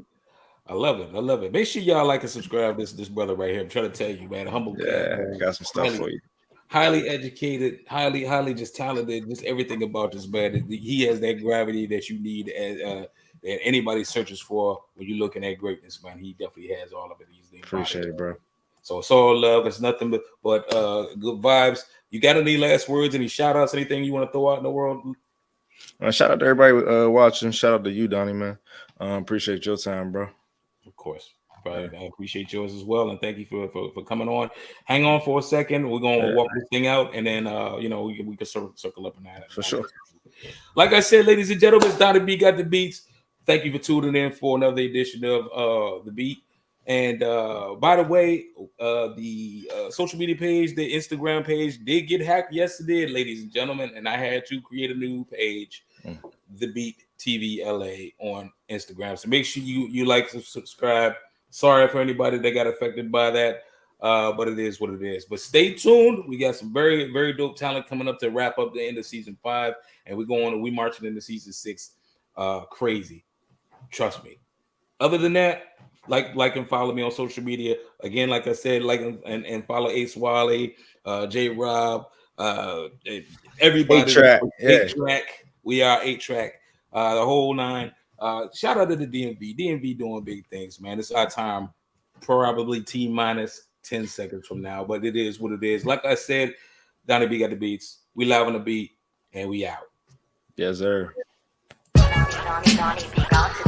I love it. Make sure y'all like and subscribe this brother right here. I'm trying to tell you, man. Humble cat. I got some stuff for you. Highly educated, highly just talented, just everything about this man. He has that gravity that you need that anybody searches for when you're looking at greatness, man. He definitely has all of it. Appreciate it, bro. So it's all love. It's nothing but good vibes. You got any last words, any shout outs, anything you want to throw out in the world? Shout out to everybody watching. Shout out to you, Donnie, man. Appreciate your time, bro. Of course. Right. I appreciate yours as well, and thank you for coming on. Hang on for a second. We're gonna walk this thing out, and then you know, we can circle up on that for sure. Like I said, ladies and gentlemen, it's Donnie B got the beats. Thank you for tuning in for another edition of The Beat. And by the way, the social media page, the Instagram page, did get hacked yesterday, ladies and gentlemen, and I had to create a new page, The Beat TV LA on Instagram. So make sure you like and subscribe. Sorry for anybody that got affected by that, but it is what it is. But stay tuned. We got some very, very dope talent coming up to wrap up the end of season 5, and we marching into season 6. Crazy, trust me. Other than that, like and follow me on social media. Again, like I said, like and follow Ace Wolley, J Rob, everybody. 8-track. Yeah. 8-track. We are 8-track. The whole 9. Shout out to the DMV. DMV doing big things, man. It's our time, probably T-minus 10 seconds from now, but it is what it is. Like I said, Donnie B got the beats. We live on the beat, and we out. Yes, sir. Donnie B got the